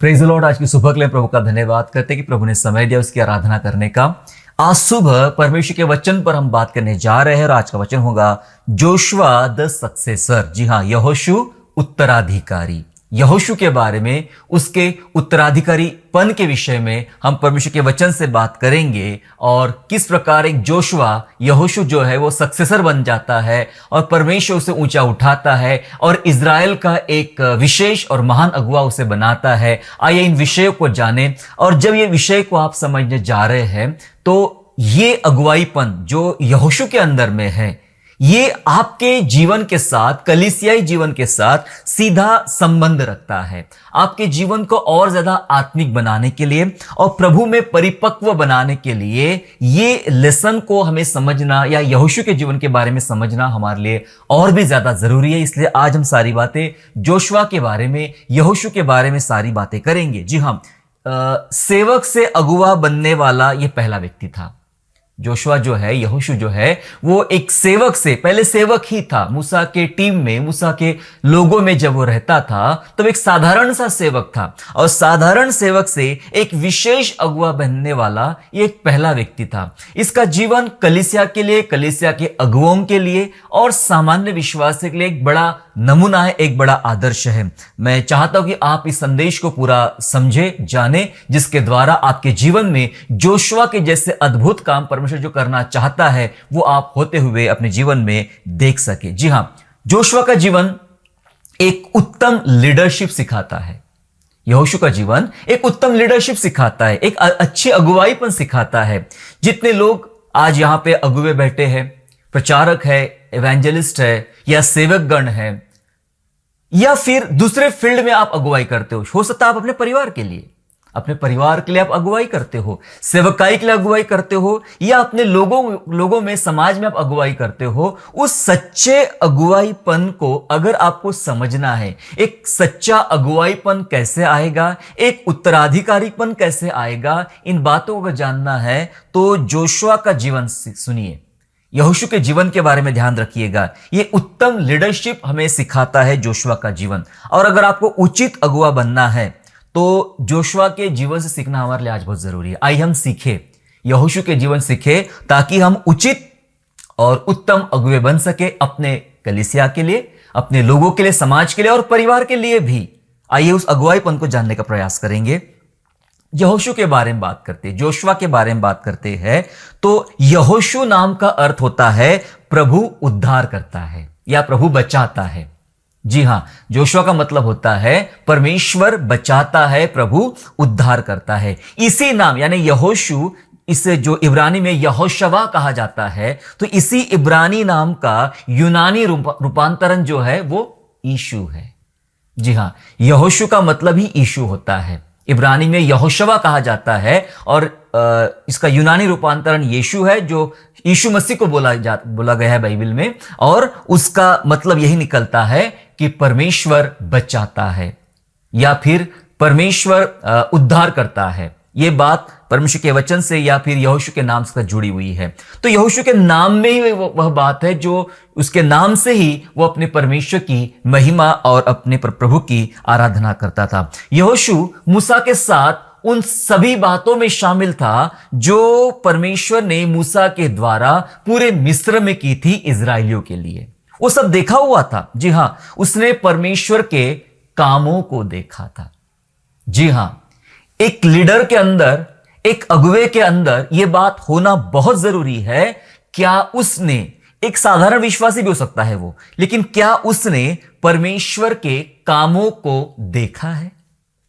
Praise the Lord. आज की सुबह के लिए प्रभु का धन्यवाद करते हैं कि प्रभु ने समय दिया उसकी आराधना करने का। आज सुबह परमेश्वर के वचन पर हम बात करने जा रहे हैं और आज का वचन होगा जोशुआ द सक्सेसर। जी हाँ, यहोशू उत्तराधिकारी। यहोशू के बारे में, उसके उत्तराधिकारी पन के विषय में हम परमेश्वर के वचन से बात करेंगे और किस प्रकार एक जोशुआ यहोशू जो है वो सक्सेसर बन जाता है और परमेश्वर उसे ऊंचा उठाता है और इज़राइल का एक विशेष और महान अगुवा उसे बनाता है। आइए इन विषयों को जानें। और जब ये विषय को आप समझने जा रहे हैं तो ये अगुवाईपन जो यहोशू के अंदर में है, ये आपके जीवन के साथ, कलीसियाई जीवन के साथ सीधा संबंध रखता है। आपके जीवन को और ज्यादा आत्मिक बनाने के लिए और प्रभु में परिपक्व बनाने के लिए ये लेसन को हमें समझना या यहोशू के जीवन के बारे में समझना हमारे लिए और भी ज्यादा जरूरी है। इसलिए आज हम सारी बातें जोशुआ के बारे में, यहोशू के बारे में सारी बातें करेंगे। जी हाँ, सेवक से अगुवा बनने वाला ये पहला व्यक्ति था। जोशुआ जो है, यहोशू जो है, वो एक सेवक से, पहले सेवक ही था। मूसा के टीम में, मूसा के लोगों में जब वो रहता था तो एक साधारण सा सेवक था और साधारण सेवक से एक विशेष अगुवा बनने वाला ये एक पहला व्यक्ति था। इसका जीवन कलीसिया के लिए, कलीसिया के अगुवों के लिए और सामान्य विश्वासी के लिए एक बड़ा नमूना है, एक बड़ा आदर्श है। मैं चाहता हूं कि आप इस संदेश को पूरा समझे, जाने, जिसके द्वारा आपके जीवन में जोशुआ के जैसे अद्भुत काम परमेश्वर जो करना चाहता है वो आप होते हुए अपने जीवन में देख सके। जी हां, जोशुआ का जीवन एक उत्तम लीडरशिप सिखाता है। यहोशू का जीवन एक उत्तम लीडरशिप सिखाता है, एक अच्छी अगुवाईपन सिखाता है। जितने लोग आज यहां पे अगुवे बैठे हैं, प्रचारक है, एवेंजलिस्ट है या सेवकगण है या फिर दूसरे फील्ड में आप अगुवाई करते हो सकता है आप अपने परिवार के लिए, अपने परिवार के लिए आप अगुवाई करते हो, सेवकाई के लिए अगुवाई करते हो या अपने लोगों में, समाज में आप अगुवाई करते हो। उस सच्चे अगुवाईपन को अगर आपको समझना है, एक सच्चा अगुवाईपन कैसे आएगा, एक उत्तराधिकारीपन कैसे आएगा, इन बातों को जानना है तो जोशुआ का जीवन सुनिए, यहोशू के जीवन के बारे में ध्यान रखिएगा। ये उत्तम लीडरशिप हमें सिखाता है जोशुआ का जीवन। और अगर आपको उचित अगुवा बनना है तो जोशुआ के जीवन से सीखना हमारे लिए आज बहुत जरूरी है। आइए हम सीखे, यहोशू के जीवन सीखे ताकि हम उचित और उत्तम अगुवे बन सके अपने कलीसिया के लिए, अपने लोगों के लिए, समाज के लिए और परिवार के लिए भी। आइए उस अगुवाईपन को जानने का प्रयास करेंगे। यहोशू के बारे में बात करते हैं, जोशुआ के बारे में बात करते हैं तो यहोशू नाम का अर्थ होता है प्रभु उद्धार करता है या प्रभु बचाता है। जी हां, जोशुआ का मतलब होता है परमेश्वर बचाता है, प्रभु उद्धार करता है। इसी नाम यानी यहोशू, इसे जो इब्रानी में यहोशवा कहा जाता है, तो इसी इब्रानी नाम का यूनानी रूपांतरण जो है वो यीशु है। जी हां, यहोशू का मतलब ही यीशु होता है। इब्रानी में यहोशवा कहा जाता है और इसका यूनानी रूपांतरण यीशु है, जो यीशु मसीह को बोला गया है बाइबल में। और उसका मतलब यही निकलता है कि परमेश्वर बचाता है या फिर परमेश्वर उद्धार करता है। यह बात परमेश्वर के वचन से या फिर यहोशू के नाम से जुड़ी हुई है। तो यहोशू के नाम में ही वह बात है जो उसके नाम से ही वो अपने परमेश्वर की महिमा और अपने प्रभु की आराधना करता था। यहोशू मूसा के साथ उन सभी बातों में शामिल था जो परमेश्वर ने मूसा के द्वारा पूरे मिस्र में की थी इजराइलियों के लिए। वो सब देखा हुआ था। जी हां, उसने परमेश्वर के कामों को देखा था। जी हां, एक लीडर के अंदर, एक अगुवे के अंदर यह बात होना बहुत जरूरी है। क्या उसने, एक साधारण विश्वासी भी हो सकता है वो, लेकिन क्या उसने परमेश्वर के कामों को देखा है?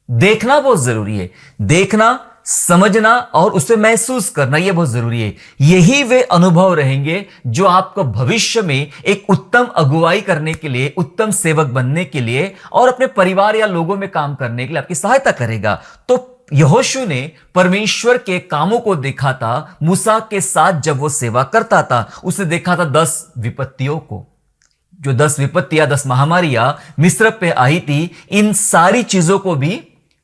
देखना बहुत जरूरी है। देखना, समझना और उसे महसूस करना यह बहुत जरूरी है। यही वे अनुभव रहेंगे जो आपको भविष्य में एक उत्तम अगुवाई करने के लिए, उत्तम सेवक बनने के लिए और अपने परिवार या लोगों में काम करने के लिए आपकी सहायता करेगा। तो यहोशू ने परमेश्वर के कामों को देखा था। मूसा के साथ जब वो सेवा करता था, उसने देखा था 10 विपत्तियों को, जो 10 विपत्तियां, 10 महामारियां मिस्र पे आई थी। इन सारी चीजों को भी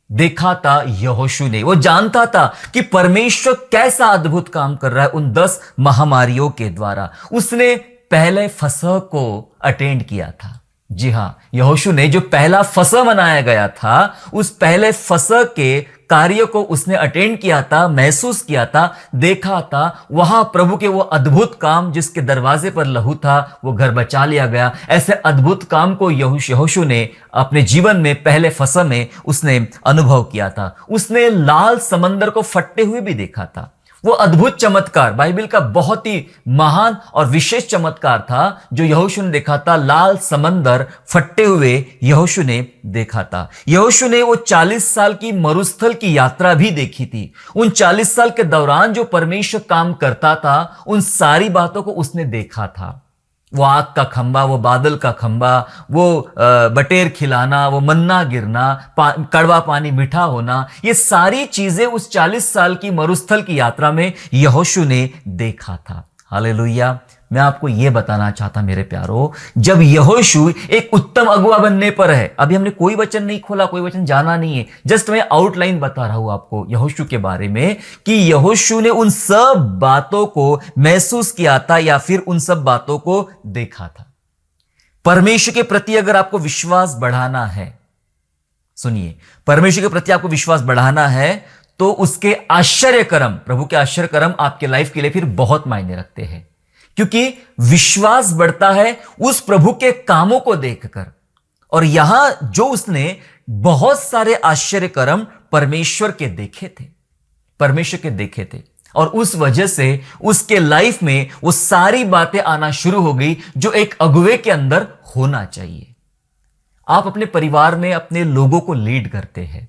देखा था यहोशू ने। वो जानता था कि परमेश्वर कैसा अद्भुत काम कर रहा है उन 10 महामारियों के द्वारा। उसने पहले फसह को अटेंड किया था। जी हां, यहोशू ने जो पहला फसह मनाया गया था, उस पहले फसह के कार्य को उसने अटेंड किया था, महसूस किया था, देखा था। वहां प्रभु के वो अद्भुत काम, जिसके दरवाजे पर लहू था, वो घर बचा लिया गया। ऐसे अद्भुत काम को यहोशू ने अपने जीवन में पहले फसह में उसने अनुभव किया था। उसने लाल समंदर को फटते हुए भी देखा था। वो अद्भुत चमत्कार बाइबल का बहुत ही महान और विशेष चमत्कार था जो यहोशू ने देखा था। लाल समंदर फटते हुए यहोशू ने देखा था। यहोशू ने वो 40 साल की मरुस्थल की यात्रा भी देखी थी। उन 40 साल के दौरान जो परमेश्वर काम करता था, उन सारी बातों को उसने देखा था। वो आग का खंबा, वो बादल का खंबा, वो बटेर खिलाना, वो मन्ना गिरना, कड़वा पानी मीठा होना, ये सारी चीजें उस 40 साल की मरुस्थल की यात्रा में यहोशू ने देखा था। हालेलुया। मैं आपको यह बताना चाहता मेरे प्यारो, जब यहोशू एक उत्तम अगुआ बनने पर है, अभी हमने कोई वचन नहीं खोला, कोई वचन जाना नहीं है, जस्ट मैं आउटलाइन बता रहा हूं आपको यहोशू के बारे में कि यहोशू ने उन सब बातों को महसूस किया था या फिर उन सब बातों को देखा था। परमेश्वर के प्रति अगर आपको विश्वास बढ़ाना है, सुनिए, परमेश्वर के प्रति आपको विश्वास बढ़ाना है तो उसके आश्चर्यकर्म, प्रभु के आश्चर्यकर्म आपके लाइफ के लिए फिर बहुत मायने रखते हैं, क्योंकि विश्वास बढ़ता है उस प्रभु के कामों को देखकर। और यहां जो उसने बहुत सारे आश्चर्यकर्म परमेश्वर के देखे थे, परमेश्वर के देखे थे, और उस वजह से उसके लाइफ में वो सारी बातें आना शुरू हो गई जो एक अगुवे के अंदर होना चाहिए। आप अपने परिवार में अपने लोगों को लीड करते हैं।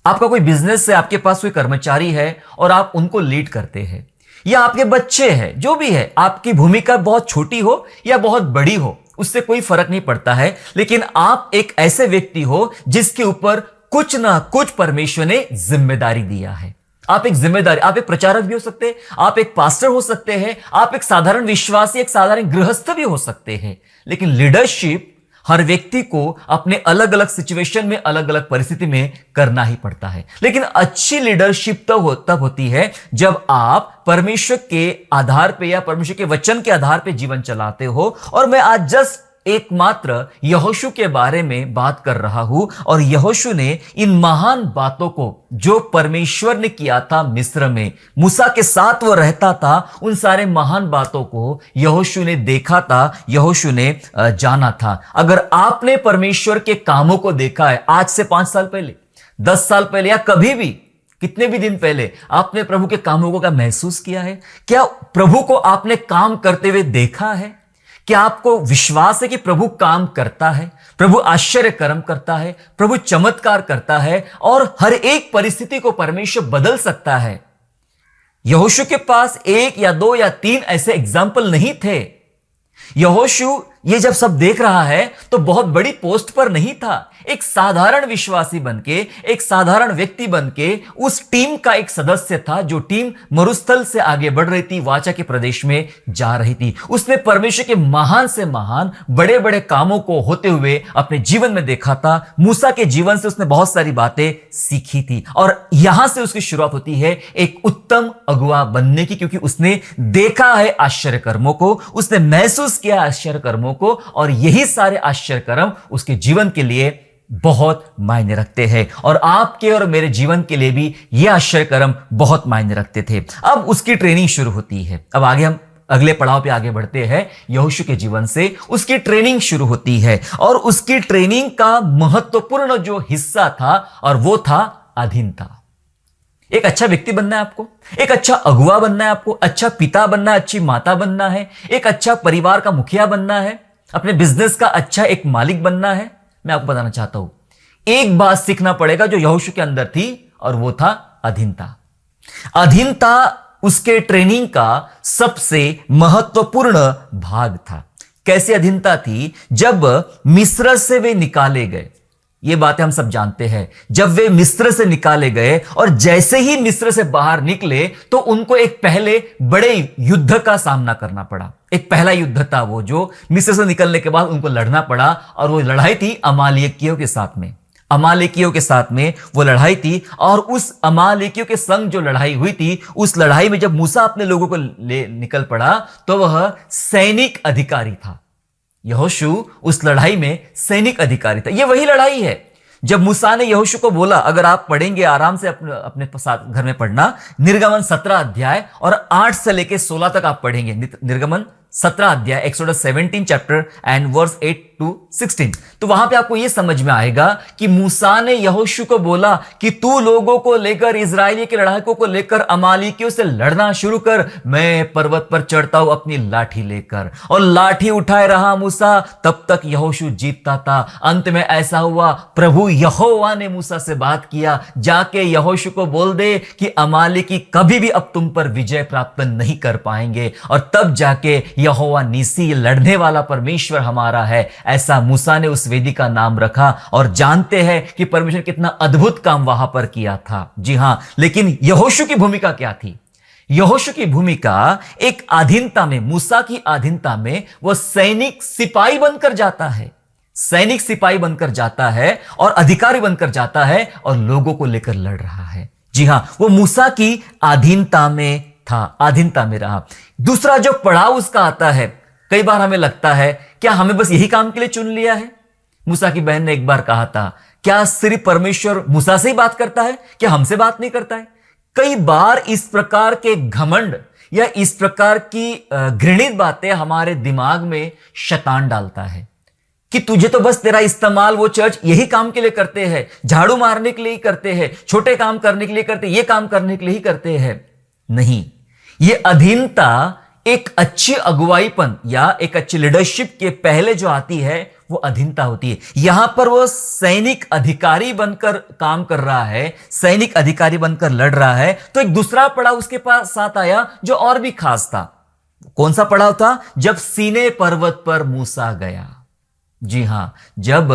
आपका कोई बिजनेस है, आपके पास कोई कर्मचारी है और आप उनको लीड करते हैं, या आपके बच्चे हैं, जो भी है, आपकी भूमिका बहुत छोटी हो या बहुत बड़ी हो, उससे कोई फर्क नहीं पड़ता है, लेकिन आप एक ऐसे व्यक्ति हो जिसके ऊपर कुछ ना कुछ परमेश्वर ने जिम्मेदारी दिया है। आप एक जिम्मेदारी, आप एक प्रचारक भी हो सकते हैं, आप एक पास्टर हो सकते हैं, आप एक साधारण विश्वासी, एक साधारण गृहस्थ भी हो सकते हैं, लेकिन लीडरशिप हर व्यक्ति को अपने अलग अलग सिचुएशन में, अलग अलग परिस्थिति में करना ही पड़ता है। लेकिन अच्छी लीडरशिप तब होती है जब आप परमेश्वर के आधार पे या परमेश्वर के वचन के आधार पे जीवन चलाते हो। और मैं आज जस्ट एकमात्र यहोशू के बारे में बात कर रहा हूं, और यहोशू ने इन महान बातों को जो परमेश्वर ने किया था मिस्र में, मूसा के साथ वो रहता था, उन सारे महान बातों को यहोशू ने देखा था, यहोशू ने जाना था। अगर आपने परमेश्वर के कामों को देखा है आज से 5 साल पहले, 10 साल पहले, या कभी भी, कितने भी दिन पहले आपने प्रभु के कामों को क्या महसूस किया है? क्या प्रभु को आपने काम करते हुए देखा है? क्या आपको विश्वास है कि प्रभु काम करता है, प्रभु आश्चर्य कर्म करता है, प्रभु चमत्कार करता है और हर एक परिस्थिति को परमेश्वर बदल सकता है? यहोशू के पास 1 या 2 या 3 ऐसे एग्जाम्पल नहीं थे। यहोशू ये जब सब देख रहा है तो बहुत बड़ी पोस्ट पर नहीं था, एक साधारण विश्वासी बनके, एक साधारण व्यक्ति बनके उस टीम का एक सदस्य था जो टीम मरुस्थल से आगे बढ़ रही थी, वाचा के प्रदेश में जा रही थी। उसने परमेश्वर के महान से महान बड़े बड़े कामों को होते हुए अपने जीवन में देखा था। मूसा के जीवन से उसने बहुत सारी बातें सीखी थी, और यहां से उसकी शुरुआत होती है एक उत्तम अगुआ बनने की, क्योंकि उसने देखा है आश्चर्य कर्मों को, उसने महसूस किया आश्चर्य कर्मों को, और यही सारे आश्चर्य कर्म उसके जीवन के लिए बहुत मायने रखते हैं। और आपके और मेरे जीवन के लिए भी यह आश्चर्य कर्म बहुत मायने रखते थे। अब उसकी ट्रेनिंग शुरू होती है। अब आगे हम अगले पड़ाव पे आगे बढ़ते हैं। यहोशू के जीवन से उसकी ट्रेनिंग शुरू होती है, और उसकी ट्रेनिंग का महत्वपूर्ण जो हिस्सा था, और वो था अधीनता। एक अच्छा व्यक्ति बनना है आपको, एक अच्छा अगुआ बनना है आपको, अच्छा पिता बनना है, अच्छी माता बनना है, एक अच्छा परिवार का मुखिया बनना है, अपने बिजनेस का अच्छा एक मालिक बनना है। मैं आपको बताना चाहता हूं, एक बात सीखना पड़ेगा जो यहोशू के अंदर थी, और वो था अधीनता। अधीनता उसके ट्रेनिंग का सबसे महत्वपूर्ण भाग था। कैसे अधीनता थी? जब मिस्र से वे निकाले गए, ये बातें हम सब जानते हैं। जब वे मिस्र से निकाले गए और जैसे ही मिस्र से बाहर निकले तो उनको एक पहले बड़े युद्ध का सामना करना पड़ा। एक पहला युद्ध था वो जो मिस्र से निकलने के बाद उनको लड़ना पड़ा, और वो लड़ाई थी अमालेकियों के साथ में। अमालेकियों के साथ में वो लड़ाई थी, और उस अमालेकियों के संग जो लड़ाई हुई थी, उस लड़ाई में जब मूसा अपने लोगों को ले निकल पड़ा तो वह सैनिक अधिकारी था। यहोशू उस लड़ाई में सैनिक अधिकारी था। यह वही लड़ाई है जब मूसा ने यहोशू को बोला, अगर आप पढ़ेंगे आराम से अपने अपने साथ घर में पढ़ना, निर्गमन 17 अध्याय और 8 से लेकर 16 तक आप पढ़ेंगे। निर्गमन 17 अध्याय, Exodus 17 chapter and verse 8 to 16। तो वहां पे आपको यह समझ में आएगा कि मूसा ने यहोशू को बोला कि तू लोगों को लेकर, इजरायली के लड़ाकों को लेकर अमालेकियों से लड़ना शुरू कर, मैं पर्वत पर चढ़ता हूं अपनी लाठी लेकर। और लाठी उठाए रहा मूसा, तब तक यहोशू जीतता था। अंत में ऐसा हुआ, प्रभु यहोवा ने मूसा से बात किया, जाके यहोशू को बोल दे कि अमालेकी कभी भी अब तुम पर विजय प्राप्त नहीं कर पाएंगे। और तब जाके यहोवा नीसी, लड़ने वाला परमेश्वर हमारा है, ऐसा मूसा ने उस वेदी का नाम रखा। और जानते हैं कि परमेश्वर कितना अद्भुत काम वहां पर किया था। जी हां, लेकिन यहोशू की भूमिका क्या थी? यहोशू की भूमिका एक अधीनता में, मूसा की अधीनता में वह सैनिक सिपाही बनकर जाता है। सैनिक सिपाही बनकर जाता है और अधिकारी बनकर जाता है और लोगों को लेकर लड़ रहा है। जी हां, वो मूसा की अधीनता में था, अधीनता में रहा। दूसरा जो पड़ाव उसका आता है, कई बार हमें लगता है क्या हमें बस यही काम के लिए चुन लिया है? मूसा की बहन ने एक बार कहा था, क्या सिर्फ परमेश्वर मूसा से ही बात करता है, क्या हमसे बात नहीं करता है? कई बार इस प्रकार के घमंड या इस प्रकार की घृणित बातें हमारे दिमाग में शैतान डालता है कि तुझे तो बस तेरा इस्तेमाल वो चर्च यही काम के लिए करते हैं, झाड़ू मारने के लिए ही करते हैं, छोटे काम करने के लिए करते, ये काम करने के लिए ही करते हैं। नहीं, ये अधीनता एक अच्छी अगुवाईपन या एक अच्छी लीडरशिप के पहले जो आती है वो अधीनता होती है। यहां पर वो सैनिक अधिकारी बनकर काम कर रहा है, सैनिक अधिकारी बनकर लड़ रहा है। तो एक दूसरा पड़ाव उसके पास साथ आया जो और भी खास था। कौन सा पड़ाव था? जब सीनै पर्वत पर मूसा गया। जी हां, जब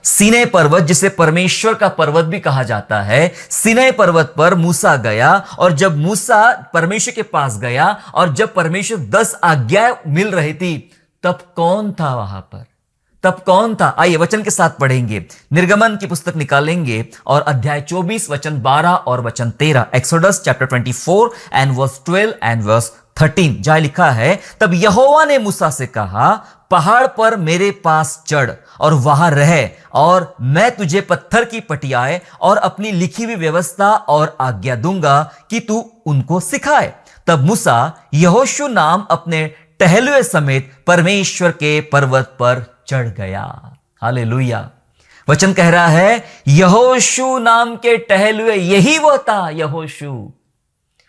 सीनै पर्वत, जिसे परमेश्वर का पर्वत भी कहा जाता है, सीनै पर्वत पर मूसा गया। और जब मूसा परमेश्वर के पास गया और जब परमेश्वर 10 आज्ञाएं मिल रही थी, तब कौन था वहां पर? तब कौन था? आइए वचन के साथ पढ़ेंगे। निर्गमन की पुस्तक निकालेंगे और अध्याय 24 वचन 12 और वचन 13, Exodus chapter 24 and verse 12 and verse 13, जहां लिखा है, तब यहोवा ने मूसा से कहा, पहाड़ पर मेरे पास चढ़ और वहां रह, और मैं तुझे पत्थर की पटियाएं और अपनी लिखी हुई व्यवस्था और आज्ञा दूंगा कि तू उनको सिखाए। तब मूसा यहोशू नाम अपने टहलुए समेत परमेश्वर के पर्वत पर चढ़ गया। हालेलुया। वचन कह रहा है, यहोशू नाम के टहलुए, यही वो था यहोशू,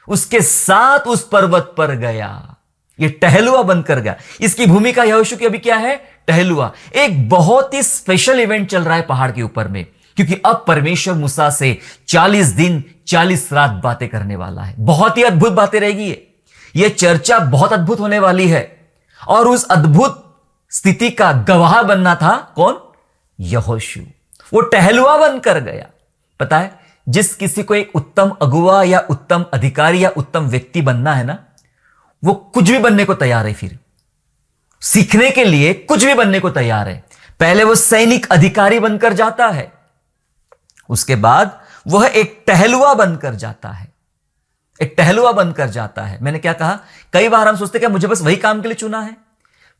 उसके साथ उस पर्वत पर गया। ये टहलुआ बनकर गया। इसकी भूमिका यहोशू की अभी क्या है? टहलुआ। एक बहुत ही स्पेशल इवेंट चल रहा है पहाड़ के ऊपर में, क्योंकि अब परमेश्वर मूसा से 40 दिन 40 रात बातें करने वाला है। बहुत ही अद्भुत बातें रहेगी ये चर्चा बहुत अद्भुत होने वाली है। और उस अद्भुत स्थिति का गवाह बनना था कौन? यहोशू। वो टहलुआ बनकर गया। पता है, जिस किसी को एक उत्तम अगुवा या उत्तम अधिकारी या उत्तम व्यक्ति बनना है ना, वो कुछ भी बनने को तैयार है। फिर सीखने के लिए कुछ भी बनने को तैयार है। पहले वो सैनिक अधिकारी बनकर जाता है, उसके बाद वह एक टहलुआ बनकर जाता है। एक टहलुआ बनकर जाता है। मैंने क्या कहा? कई बार हम सोचते हैं कि मुझे बस वही काम के लिए चुना है।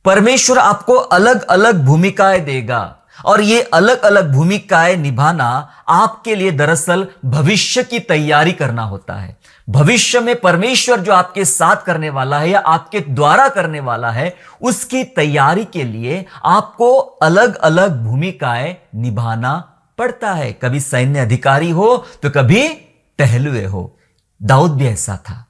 परमेश्वर आपको अलग अलग भूमिकाएं देगा और ये अलग अलग भूमिकाएं निभाना आपके लिए दरअसल भविष्य की तैयारी करना होता है। भविष्य में परमेश्वर जो आपके साथ करने वाला है या आपके द्वारा करने वाला है, उसकी तैयारी के लिए आपको अलग अलग भूमिकाएं निभाना पड़ता है। कभी सैन्य अधिकारी हो तो कभी टहलुए हो। दाऊद भी ऐसा था।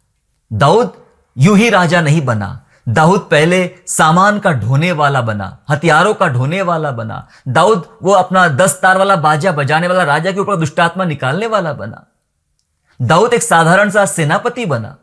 दाऊद यूं ही राजा नहीं बना। दाऊद पहले सामान का ढोने वाला बना, हथियारों का ढोने वाला बना। दाऊद वो अपना 10 तार वाला बाजा बजाने वाला, राजा के ऊपर दुष्टात्मा निकालने वाला बना। दाऊद एक साधारण सा सेनापति बना।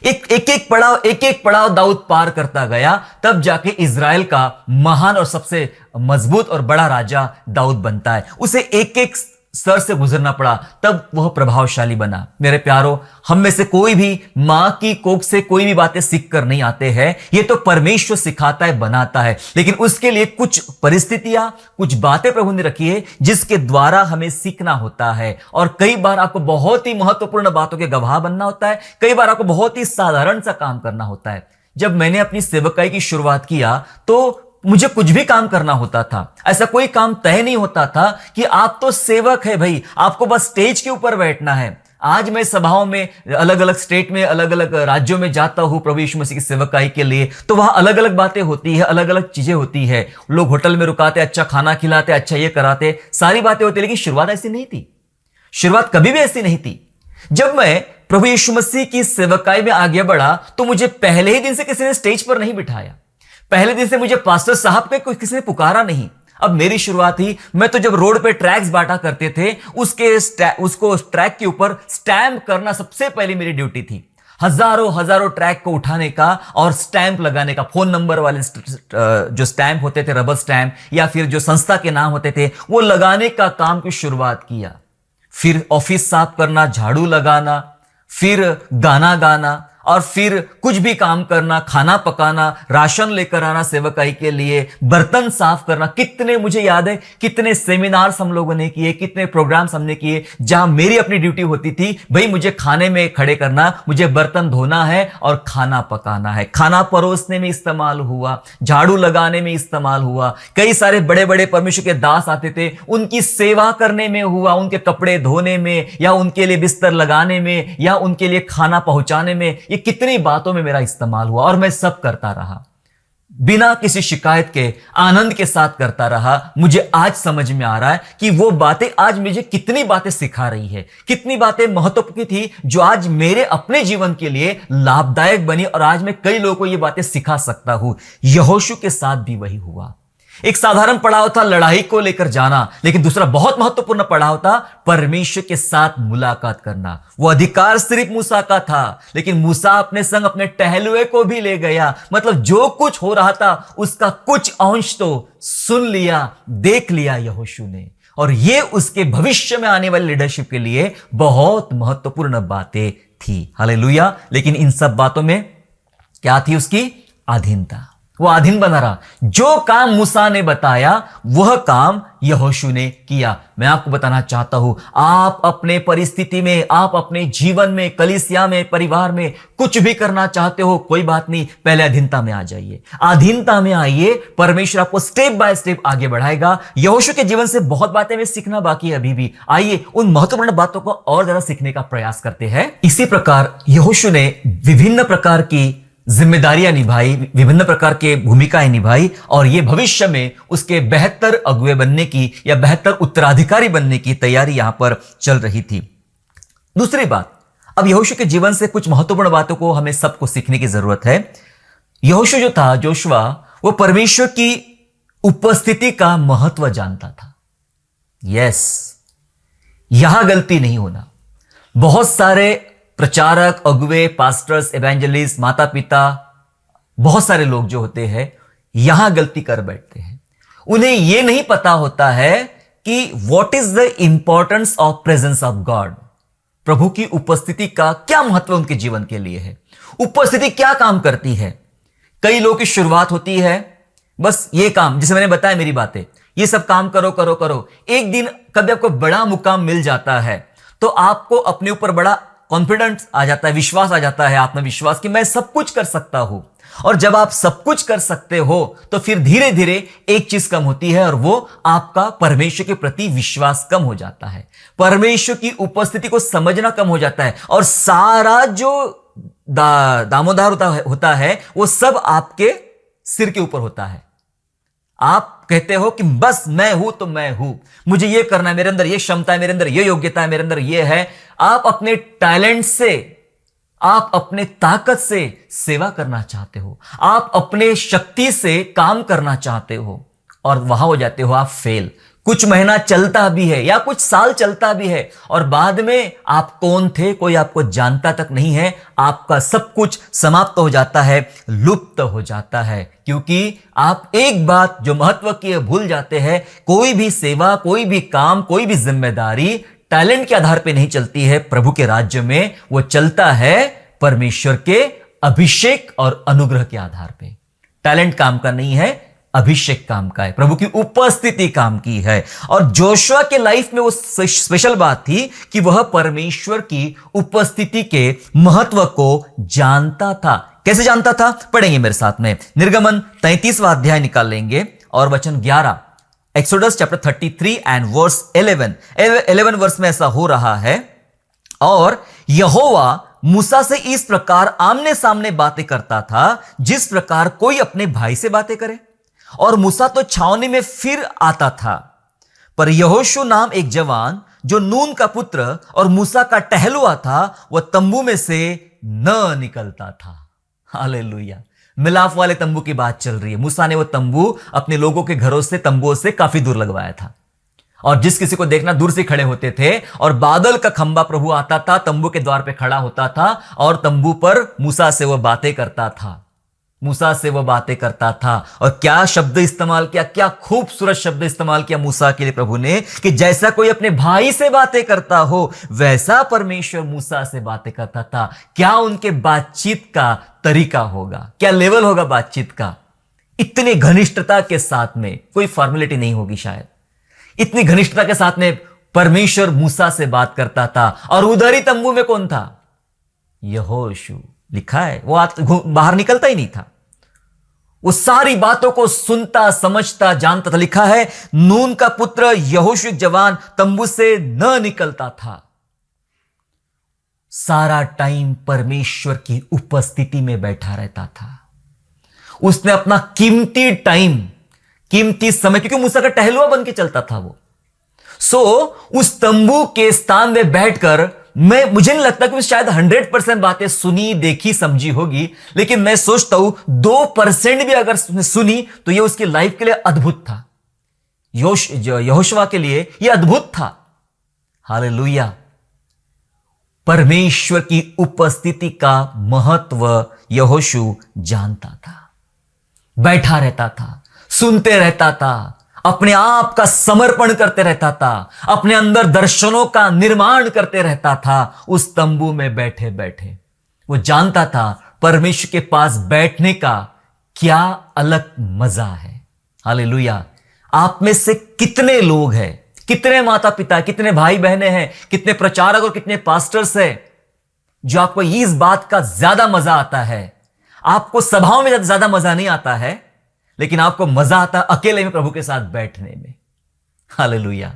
एक एक पड़ाव दाऊद पार करता गया, तब जाके इजराइल का महान और सबसे मजबूत और बड़ा राजा दाऊद बनता है। उसे एक एक स्तर से गुजरना पड़ा, तब वह प्रभावशाली बना। मेरे प्यारो, हम में से कोई भी मां की कोख से कोई भी बातें सीख कर नहीं आते हैं। ये तो परमेश्वर सिखाता है, बनाता है, लेकिन उसके लिए कुछ परिस्थितियां, कुछ बातें प्रभु ने रखी है जिसके द्वारा हमें सीखना होता है। और कई बार आपको बहुत ही महत्वपूर्ण बातों के गवाह बनना होता है, कई बार आपको बहुत ही साधारण सा काम करना होता है। जब मैंने अपनी सेवकाई की शुरुआत किया तो मुझे कुछ भी काम करना होता था, ऐसा कोई काम तय नहीं होता था कि आप तो सेवक है भाई, आपको बस स्टेज के ऊपर बैठना है। आज मैं सभाओं में, अलग अलग स्टेट में, अलग अलग राज्यों में जाता हूं प्रभु यीशु मसीह की सेवकाई के लिए, तो वहां अलग अलग बातें होती है, अलग अलग चीजें होती है। लोग होटल में रुकाते, अच्छा खाना खिलाते, अच्छा ये कराते, सारी बातें होती, लेकिन शुरुआत ऐसी नहीं थी। शुरुआत कभी भी ऐसी नहीं थी। जब मैं प्रभु यीशु मसीह की सेवकाई में आगे बढ़ा तो मुझे पहले ही दिन से किसी ने स्टेज पर नहीं बिठाया, पहले दिन से मुझे पास्टर साहब के किसी ने पुकारा नहीं। अब मेरी शुरुआत ही, मैं तो जब रोड पे ट्रैक्स बांटा करते थे, उसको ट्रैक के ऊपर स्टैंप करना सबसे पहले मेरी ड्यूटी थी। हजारों हजारों ट्रैक को उठाने का और स्टैंप लगाने का, फोन नंबर वाले जो स्टैंप होते थे, रबर स्टैंप, या फिर जो संस्था के नाम होते थे, वो लगाने का काम की शुरुआत किया। फिर ऑफिस साफ करना, झाड़ू लगाना, फिर गाना गाना, और फिर कुछ भी काम करना, खाना पकाना, राशन लेकर आना सेवकाई के लिए, बर्तन साफ करना। कितने, मुझे याद है कितने सेमिनार्स हम लोगों ने किए, कितने प्रोग्राम्स हमने किए, जहां मेरी अपनी ड्यूटी होती थी, भाई मुझे खाने में खड़े करना, मुझे बर्तन धोना है और खाना पकाना है। खाना परोसने में इस्तेमाल हुआ, झाड़ू लगाने में इस्तेमाल हुआ। कई सारे बड़े बड़े परमेश्वर के दास आते थे, उनकी सेवा करने में हुआ, उनके कपड़े धोने में, या उनके लिए बिस्तर लगाने में, या उनके लिए खाना पहुंचाने में। ये कितनी बातों में मेरा इस्तेमाल हुआ, और मैं सब करता रहा बिना किसी शिकायत के, आनंद के साथ करता रहा। मुझे आज समझ में आ रहा है कि वो बातें आज मुझे कितनी बातें सिखा रही है, कितनी बातें महत्वपूर्ण थी जो आज मेरे अपने जीवन के लिए लाभदायक बनी, और आज मैं कई लोगों को ये बातें सिखा सकता हूं। यहोशू के साथ भी वही हुआ। एक साधारण पड़ाव था लड़ाई को लेकर जाना, लेकिन दूसरा बहुत महत्वपूर्ण पड़ाव था परमेश्वर के साथ मुलाकात करना। वो अधिकार सिर्फ मूसा का था, लेकिन मूसा अपने संग अपने टहलुए को भी ले गया। मतलब जो कुछ हो रहा था उसका कुछ अंश तो सुन लिया, देख लिया यहोशू ने, और ये उसके भविष्य में आने वाली लीडरशिप के लिए बहुत महत्वपूर्ण बातें थी। हालेलुया। लेकिन इन सब बातों में क्या थी? उसकी अधीनता। वो अधीन बना रहा। जो काम मूसा ने बताया वह काम यहोशू ने किया। मैं आपको बताना चाहता हूं, आप अपने परिस्थिति में, आप अपने जीवन में, कलीसिया में, परिवार में कुछ भी करना चाहते हो, कोई बात नहीं, पहले अधीनता में आ जाइए। अधीनता में आइए, परमेश्वर आपको स्टेप बाय स्टेप आगे बढ़ाएगा। यहोशू के जीवन से बहुत बातें में सीखना बाकी है अभी भी। आइए उन महत्वपूर्ण बातों को और ज्यादा सीखने का प्रयास करते हैं। इसी प्रकार यहोशू ने विभिन्न प्रकार की जिम्मेदारियां निभाई, विभिन्न प्रकार के भूमिकाएं निभाई, और यह भविष्य में उसके बेहतर अगुवे बनने की या बेहतर उत्तराधिकारी बनने की तैयारी यहां पर चल रही थी। दूसरी बात, अब यहोशू के जीवन से कुछ महत्वपूर्ण बातों को हमें सबको सीखने की जरूरत है। यहोशू जो था, जोशुआ, वो परमेश्वर की उपस्थिति का महत्व जानता था। यस, यहां गलती नहीं होना। बहुत सारे प्रचारक, अगुवे, पास्टर्स, एवेंजलिस्ट, माता पिता, बहुत सारे लोग जो होते हैं यहां गलती कर बैठते हैं। उन्हें यह नहीं पता होता है कि what is the importance of presence of God. प्रभु की उपस्थिति का क्या महत्व उनके जीवन के लिए है, उपस्थिति क्या काम करती है। कई लोगों की शुरुआत होती है बस ये काम, जिसे मैंने बताया मेरी बातें, ये सब काम करो करो करो। एक दिन कभी आपको बड़ा मुकाम मिल जाता है तो आपको अपने ऊपर बड़ा कॉन्फिडेंस आ जाता है, विश्वास आ जाता है, आत्मविश्वास कि मैं सब कुछ कर सकता हूं। और जब आप सब कुछ कर सकते हो तो फिर धीरे धीरे एक चीज कम होती है, और वो आपका परमेश्वर के प्रति विश्वास कम हो जाता है। परमेश्वर की उपस्थिति को समझना कम हो जाता है, और सारा जो दामोदार होता है वो सब आपके सिर के ऊपर होता है। आप कहते हो कि बस मैं हूं तो मैं हूं, मुझे ये करना है, मेरे अंदर ये क्षमता है, मेरे अंदर ये योग्यता है, मेरे अंदर ये है। आप अपने टैलेंट से, आप अपने ताकत से सेवा करना चाहते हो, आप अपने शक्ति से काम करना चाहते हो, और वहां हो जाते हो आप फेल। कुछ महीना चलता भी है या कुछ साल चलता भी है, और बाद में आप कौन थे कोई आपको जानता तक नहीं है। आपका सब कुछ समाप्त हो जाता है, लुप्त हो जाता है, क्योंकि आप एक बात जो महत्व की है भूल जाते हैं। कोई भी सेवा, कोई भी काम, कोई भी जिम्मेदारी टैलेंट के आधार पे नहीं चलती है प्रभु के राज्य में, वो चलता है परमेश्वर के अभिषेक और अनुग्रह के आधार पे। टैलेंट काम का नहीं है, अभिषेक काम का है, प्रभु की उपस्थिति काम की है। और जोशुआ के लाइफ में वो स्पेशल बात थी कि वह परमेश्वर की उपस्थिति के महत्व को जानता था। कैसे जानता था? पढ़ेंगे मेरे साथ में। निर्गमन 33वां अध्याय निकाल लेंगे और वचन 11, Exodus chapter 33 and verse 11 verse में ऐसा हो रहा है, और यहोवा मूसा से इस प्रकार आमने सामने बातें करता था जिस प्रकार कोई अपने भाई से बातें करे। और मूसा तो छावनी में फिर आता था, पर यहोशू नाम एक जवान जो नून का पुत्र और मूसा का टहलुआ था, वह तंबू में से न निकलता था। हालेलुया। मिलाप वाले तंबू की बात चल रही है। मूसा ने वो तंबू अपने लोगों के घरों से, तंबुओं से काफी दूर लगवाया था, और जिस किसी को देखना दूर से खड़े होते थे, और बादल का खंबा प्रभु आता था, तंबू के द्वार पे खड़ा होता था, और तंबू पर मूसा से वो बातें करता था। मूसा से वो बातें करता था। और क्या शब्द इस्तेमाल किया, क्या खूबसूरत शब्द इस्तेमाल किया मूसा के लिए प्रभु ने, कि जैसा कोई अपने भाई से बातें करता हो वैसा परमेश्वर मूसा से बातें करता था। क्या उनके बातचीत का तरीका होगा, क्या लेवल होगा बातचीत का। इतनी घनिष्ठता के साथ में, कोई फॉर्मेलिटी नहीं होगी शायद, इतनी घनिष्ठता के साथ में परमेश्वर मूसा से बात करता था। और उधर ही तंबू में कौन था? यहोशू। लिखा है वो बाहर निकलता ही नहीं था, वो सारी बातों को सुनता, समझता, जानता था। लिखा है नून का पुत्र यहोशू जवान तंबू से न निकलता था। सारा टाइम परमेश्वर की उपस्थिति में बैठा रहता था। उसने अपना कीमती टाइम, कीमती समय, क्योंकि मूसा का टहलुआ बन के चलता था वो, उस तंबू के स्थान में बैठकर, मुझे नहीं लगता कि शायद 100% बातें सुनी, देखी, समझी होगी, लेकिन मैं सोचता हूं 2% भी अगर सुनी तो ये उसकी लाइफ के लिए अद्भुत था। यहोशुआ के लिए ये अद्भुत था। हालेलुया। परमेश्वर की उपस्थिति का महत्व यहोशू जानता था, बैठा रहता था, सुनते रहता था, अपने आप का समर्पण करते रहता था, अपने अंदर दर्शनों का निर्माण करते रहता था। उस तंबू में बैठे बैठे वो जानता था परमेश्वर के पास बैठने का क्या अलग मजा है। हालेलुया। आप में से कितने लोग हैं, कितने माता पिता, कितने भाई बहनें हैं, कितने प्रचारक और कितने पास्टर्स हैं जो आपको इस बात का ज्यादा मजा आता है? आपको सभाओं में ज्यादा मजा नहीं आता है, लेकिन आपको मजा आता है अकेले में प्रभु के साथ बैठने में। हालेलुया।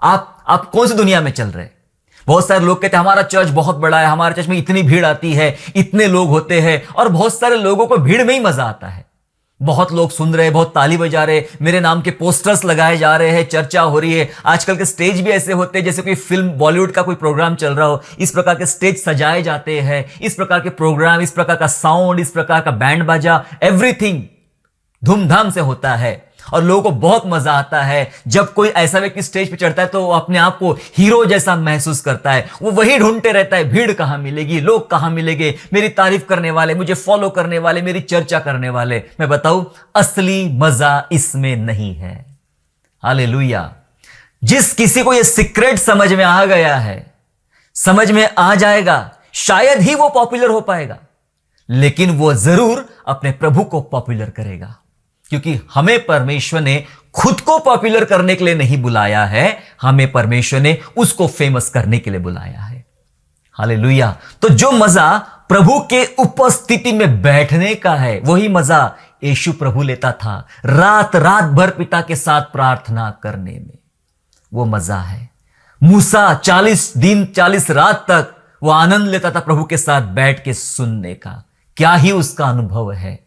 आप कौन सी दुनिया में चल रहे? बहुत सारे लोग कहते हैं हमारा चर्च बहुत बड़ा है, हमारे चर्च में इतनी भीड़ आती है, इतने लोग होते हैं, और बहुत सारे लोगों को भीड़ में ही मजा आता है। बहुत लोग सुन रहे हैं, बहुत ताली बजा रहे, मेरे नाम के पोस्टर्स लगाए जा रहे हैं, चर्चा हो रही है। आजकल के स्टेज भी ऐसे होते हैं जैसे कोई फिल्म, बॉलीवुड का कोई प्रोग्राम चल रहा हो, इस प्रकार के स्टेज सजाए जाते हैं, इस प्रकार के प्रोग्राम, इस प्रकार का साउंड, इस प्रकार का बैंड बाजा, एवरीथिंग धूमधाम से होता है। और लोगों को बहुत मजा आता है जब कोई ऐसा व्यक्ति स्टेज पे चढ़ता है तो वो अपने आप को हीरो जैसा महसूस करता है। वो वही ढूंढते रहता है, भीड़ कहां मिलेगी, लोग कहां मिलेंगे, मेरी तारीफ करने वाले, मुझे फॉलो करने वाले, मेरी चर्चा करने वाले। मैं बताऊं, असली मजा इसमें नहीं है। हालेलुया। जिस किसी को यह सीक्रेट समझ में आ गया है, समझ में आ जाएगा, शायद ही वो पॉपुलर हो पाएगा, लेकिन वो जरूर अपने प्रभु को पॉपुलर करेगा। क्योंकि हमें परमेश्वर ने खुद को पॉपुलर करने के लिए नहीं बुलाया है, हमें परमेश्वर ने उसको फेमस करने के लिए बुलाया है। हालेलुया। तो जो मजा प्रभु के उपस्थिति में बैठने का है, वही मजा यीशु प्रभु लेता था रात रात भर पिता के साथ प्रार्थना करने में। वो मजा है। मूसा 40 दिन 40 रात तक वो आनंद लेता था प्रभु के साथ बैठ के सुनने का। क्या ही उसका अनुभव है।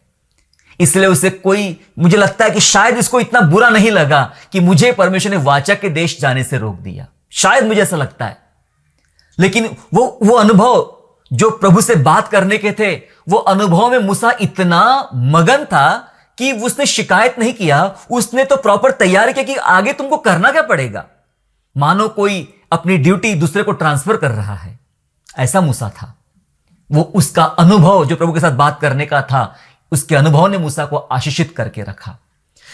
इसलिए उसे मुझे लगता है कि शायद इसको इतना बुरा नहीं लगा कि मुझे परमेश्वर ने वाचा के देश जाने से रोक दिया। शायद मुझे ऐसा लगता है। लेकिन वो अनुभव जो प्रभु से बात करने के थे, वो अनुभव में मूसा इतना मगन था कि उसने शिकायत नहीं किया। उसने तो प्रॉपर तैयारी किया कि आगे तुमको करना क्या पड़ेगा। मानो कोई अपनी ड्यूटी दूसरे को ट्रांसफर कर रहा है, ऐसा मूसा था। वो उसका अनुभव जो प्रभु के साथ बात करने का था, उसके अनुभव ने मूसा को आशीषित करके रखा।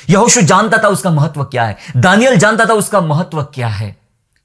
यहोशू जानता था उसका महत्व क्या है, दानियल जानता था उसका महत्व क्या है।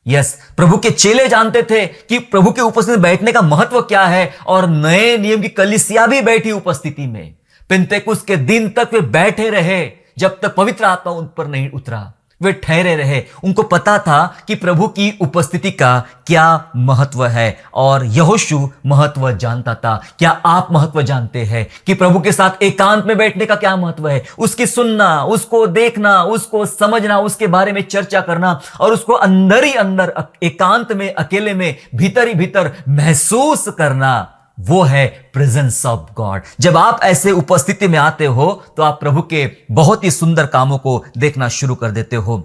यस, प्रभु के चेले जानते थे कि प्रभु के उपस्थिति में बैठने का महत्व क्या है। और नए नियम की कलीसिया भी बैठी उपस्थिति में। पेंतेकुस्त के दिन तक वे बैठे रहे जब तक पवित्र आत्मा उन पर नहीं उतरा। वे ठहरे रहे। उनको पता था कि प्रभु की उपस्थिति का क्या महत्व है और यहोशू महत्व जानता था। क्या आप महत्व जानते हैं कि प्रभु के साथ एकांत में बैठने का क्या महत्व है? उसकी सुनना, उसको देखना, उसको समझना, उसके बारे में चर्चा करना और उसको अंदर ही अंदर एकांत में, अकेले में, भीतर ही भीतर महसूस करना, वो है प्रेजेंस ऑफ गॉड। जब आप ऐसे उपस्थिति में आते हो तो आप प्रभु के बहुत ही सुंदर कामों को देखना शुरू कर देते हो।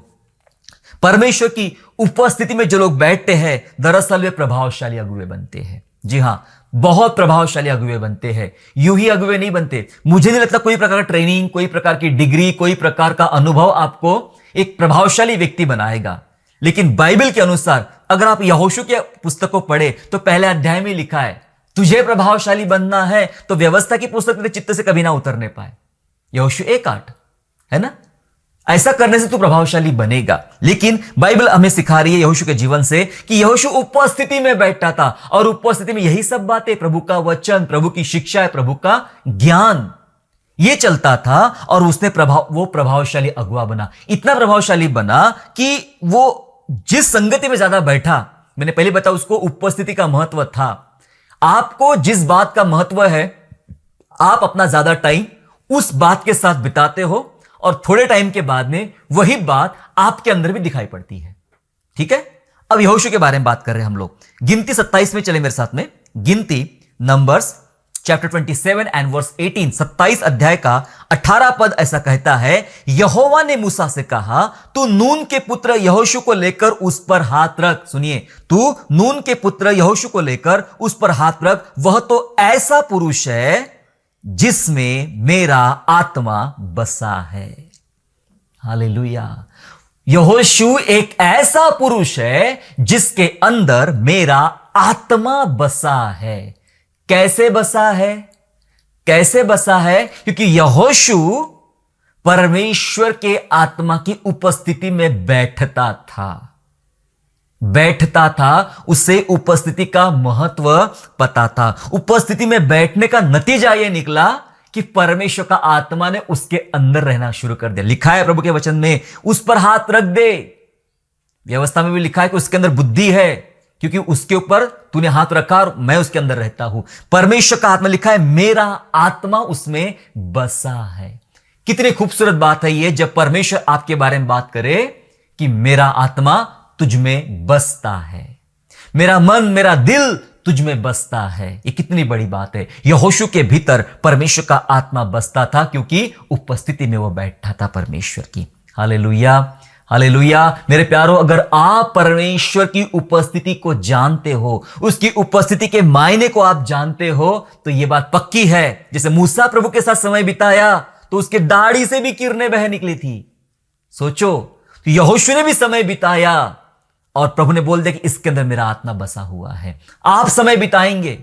परमेश्वर की उपस्थिति में जो लोग बैठते हैं, दरअसल वे प्रभावशाली अगुवे बनते हैं। जी हां, बहुत प्रभावशाली अगुवे बनते हैं। यूं ही अगुवे नहीं बनते। मुझे नहीं लगता कोई प्रकार का ट्रेनिंग, कोई प्रकार की डिग्री, कोई प्रकार का अनुभव आपको एक प्रभावशाली व्यक्ति बनाएगा। लेकिन बाइबल के अनुसार अगर आप यहोशू के पुस्तक को पढ़े तो पहले अध्याय में लिखा है, तुझे प्रभावशाली बनना है तो व्यवस्था की पुस्तक तेरे चित्त से कभी ना उतरने पाए। यहोशू 1:8 है ना। ऐसा करने से तू प्रभावशाली बनेगा। लेकिन बाइबल हमें सिखा रही है यहोशू के जीवन से कि यहोशू उपस्थिति में बैठता था और उपस्थिति में यही सब बातें, प्रभु का वचन, प्रभु की शिक्षा, प्रभु का ज्ञान, ये चलता था और उसने वो प्रभावशाली अगुवा बना। इतना प्रभावशाली बना कि वो जिस संगति में ज्यादा बैठा, मैंने पहले बताया उसको उपस्थिति का महत्व था। आपको जिस बात का महत्व है, आप अपना ज्यादा टाइम उस बात के साथ बिताते हो और थोड़े टाइम के बाद में वही बात आपके अंदर भी दिखाई पड़ती है। ठीक है। अब यहोशू के बारे में बात कर रहे हैं हम लोग। गिनती 27 में चले मेरे साथ में। गिनती नंबर्स चैप्टर 27 एंड वर्स 18, 27 अध्याय का 18 पद ऐसा कहता है, यहोवा ने मूसा से कहा, तू नून के पुत्र यहोशू को लेकर उस पर हाथ रख। सुनिए, तू नून के पुत्र यहोशू को लेकर उस पर हाथ रख, वह तो ऐसा पुरुष है जिसमें मेरा आत्मा बसा है। हालेलुया। यहोशू एक ऐसा पुरुष है जिसके अंदर मेरा आत्मा बसा है। कैसे बसा है? कैसे बसा है? क्योंकि यहोशू परमेश्वर के आत्मा की उपस्थिति में बैठता था, उसे उपस्थिति का महत्व पता था। उपस्थिति में बैठने का नतीजा यह निकला कि परमेश्वर का आत्मा ने उसके अंदर रहना शुरू कर दिया। लिखा है प्रभु के वचन में, उस पर हाथ रख दे। व्यवस्था में भी लिखा है कि उसके अंदर बुद्धि है, क्योंकि उसके ऊपर तूने हाथ रखा और मैं उसके अंदर रहता हूं। परमेश्वर का आत्मा, लिखा है मेरा आत्मा उसमें बसा है। कितनी खूबसूरत बात है ये, जब परमेश्वर आपके बारे में बात करे कि मेरा आत्मा तुझ में बसता है, मेरा मन, मेरा दिल तुझ में बसता है। ये कितनी बड़ी बात है। यहोशू के भीतर परमेश्वर का आत्मा बसता था क्योंकि उपस्थिति में वो बैठा था परमेश्वर की। Hallelujah, hallelujah. मेरे प्यारों, अगर आप परमेश्वर की उपस्थिति को जानते हो, उसकी उपस्थिति के मायने को आप जानते हो, तो यह बात पक्की है। जैसे मूसा प्रभु के साथ समय बिताया तो उसके दाढ़ी से भी किरणें बह निकली थी। सोचो, तो यहोशू ने भी समय बिताया और प्रभु ने बोल दिया कि इसके अंदर मेरा आत्मा बसा हुआ है। आप समय बिताएंगे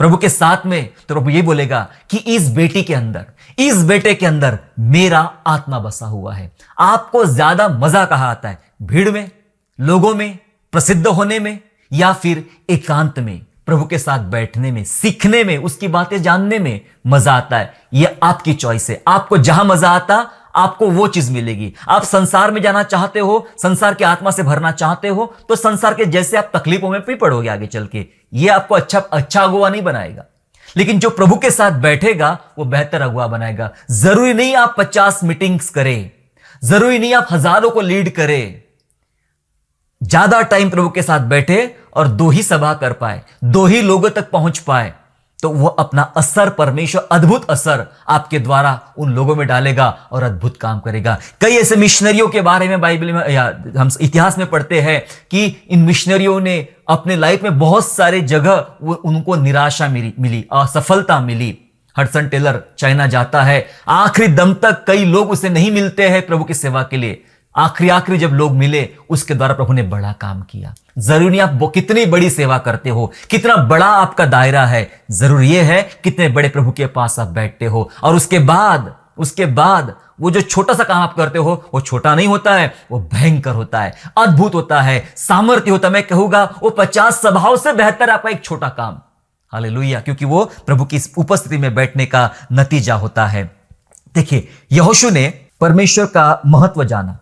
प्रभु के साथ में तो प्रभु ये बोलेगा कि इस बेटी के अंदर, इस बेटे के अंदर मेरा आत्मा बसा हुआ है। आपको ज्यादा मजा कहाँ आता है? भीड़ में, लोगों में, प्रसिद्ध होने में, या फिर एकांत में प्रभु के साथ बैठने में, सीखने में, उसकी बातें जानने में मजा आता है? यह आपकी चॉइस है। आपको जहां मजा आता आपको वो चीज मिलेगी। आप संसार में जाना चाहते हो, संसार की आत्मा से भरना चाहते हो, तो संसार के जैसे आप तकलीफों में भी पड़ोगे आगे चल के। ये आपको अच्छा अगुवा नहीं बनाएगा। लेकिन जो प्रभु के साथ बैठेगा वो बेहतर अगुवा बनाएगा। जरूरी नहीं आप 50 मीटिंग्स करें, जरूरी नहीं आप हजारों को लीड करें। ज्यादा टाइम प्रभु के साथ बैठे और 2 ही सभा कर पाए, 2 ही लोगों तक पहुंच पाए, तो वो अपना असर, परमेश्वर अद्भुत असर आपके द्वारा उन लोगों में डालेगा और अद्भुत काम करेगा। कई ऐसे मिशनरियों के बारे में बाइबल में या हम इतिहास में पढ़ते हैं कि इन मिशनरियों ने अपने लाइफ में बहुत सारे जगह उनको निराशा मिली, असफलता मिली। हडसन टेलर चाइना जाता है, आखिरी दम तक कई लोग उसे नहीं मिलते हैं प्रभु की सेवा के लिए। आखिरी जब लोग मिले, उसके द्वारा प्रभु ने बड़ा काम किया। जरूरी नहीं आप कितनी बड़ी सेवा करते हो, कितना बड़ा आपका दायरा है, जरूर यह है कितने बड़े प्रभु के पास आप बैठते हो। और उसके बाद वो जो छोटा सा काम आप करते हो, वो छोटा नहीं होता है, वो भयंकर होता है, अद्भुत होता है, सामर्थ्य होता है। मैं कहूंगा वो 50 सभाओं से बेहतर आपका एक छोटा काम। हालेलुया, क्योंकि वो प्रभु की उपस्थिति में बैठने का नतीजा होता है। देखिए, यहोशू ने परमेश्वर का महत्व जाना।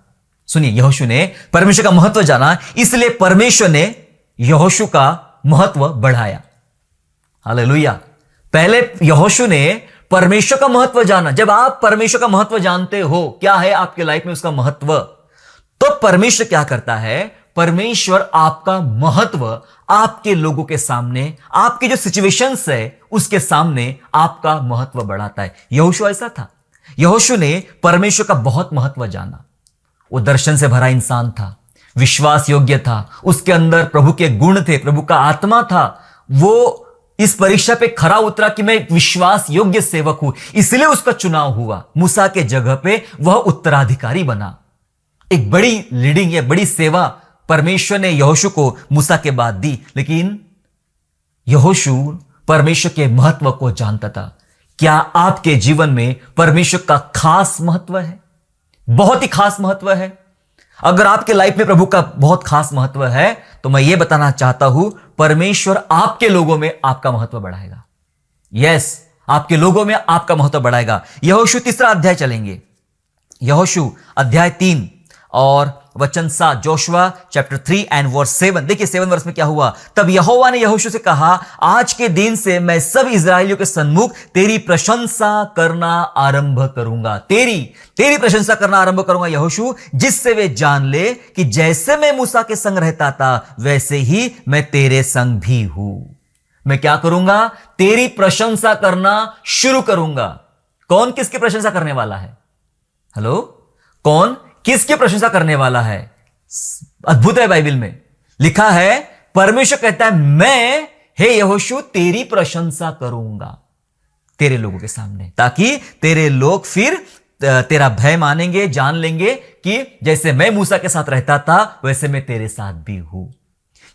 सुनिए, यहोशू ने परमेश्वर का महत्व जाना, इसलिए परमेश्वर ने यहोशू का महत्व बढ़ाया। हालेलुया। पहले यहोशू ने परमेश्वर का महत्व जाना। जब आप परमेश्वर का महत्व जानते हो, क्या है आपके लाइफ में उसका महत्व, तो परमेश्वर क्या करता है, परमेश्वर आपका महत्व आपके लोगों के सामने, आपके जो सिचुएशंस है उसके सामने आपका महत्व बढ़ाता है। यहोशू ऐसा था। यहोशू ने परमेश्वर का बहुत महत्व जाना। वो दर्शन से भरा इंसान था, विश्वास योग्य था, उसके अंदर प्रभु के गुण थे, प्रभु का आत्मा था। वो इस परीक्षा पे खरा उतरा कि मैं विश्वास योग्य सेवक हूं, इसलिए उसका चुनाव हुआ। मूसा के जगह पे वह उत्तराधिकारी बना। एक बड़ी लीडिंग या बड़ी सेवा परमेश्वर ने यहोशू को मूसा के बाद दी, लेकिन यहोशू परमेश्वर के महत्व को जानता था। क्या आपके जीवन में परमेश्वर का खास महत्व है? बहुत ही खास महत्व है। अगर आपके लाइफ में प्रभु का बहुत खास महत्व है, तो मैं यह बताना चाहता हूं, परमेश्वर आपके लोगों में आपका महत्व बढ़ाएगा। यस, आपके लोगों में आपका महत्व बढ़ाएगा। यहोशू 3 अध्याय चलेंगे। यहोशू अध्याय 3 और वचन 7, जोशुआ चैप्टर 3 एंड वर्स 7। देखिए 7 वर्स में क्या हुआ। तब यहोवा ने यहोशू से कहा, आज के दिन से मैं सब इस्राएलियों के सन्मुख तेरी प्रशंसा करना आरंभ करूंगा। तेरी प्रशंसा करना आरंभ करूंगा यहोशू, जिससे वे जान ले कि जैसे मैं मूसा के संग रहता था, वैसे ही मैं तेरे संग भी हूं। मैं क्या करूंगा? तेरी प्रशंसा करना शुरू करूंगा। कौन किसकी प्रशंसा करने वाला है? हेलो, कौन किसकी प्रशंसा करने वाला है? अद्भुत है, बाइबल में लिखा है, परमेश्वर कहता है, मैं हे यहोशू तेरी प्रशंसा करूंगा तेरे लोगों के सामने, ताकि तेरे लोग फिर तेरा भय मानेंगे, जान लेंगे कि जैसे मैं मूसा के साथ रहता था, वैसे मैं तेरे साथ भी हूं।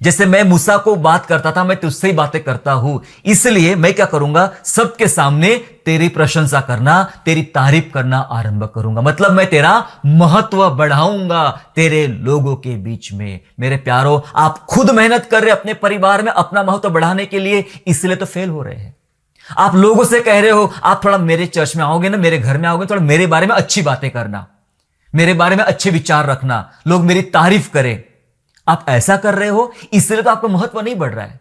जैसे मैं मूसा को बात करता था, मैं तुझसे ही बातें करता हूं। इसलिए मैं क्या करूंगा? सबके सामने तेरी प्रशंसा करना, तेरी तारीफ करना आरंभ करूंगा। मतलब मैं तेरा महत्व बढ़ाऊंगा तेरे लोगों के बीच में। मेरे प्यारो, आप खुद मेहनत कर रहे अपने परिवार में अपना महत्व बढ़ाने के लिए, इसलिए तो फेल हो रहे हैं। आप लोगों से कह रहे हो, आप थोड़ा मेरे चर्च में आओगे ना, मेरे घर में आओगे, थोड़ा मेरे बारे में अच्छी बातें करना, मेरे बारे में अच्छे विचार रखना, लोग मेरी तारीफ करें। आप ऐसा कर रहे हो, इसलिए तो आपका महत्व नहीं बढ़ रहा है।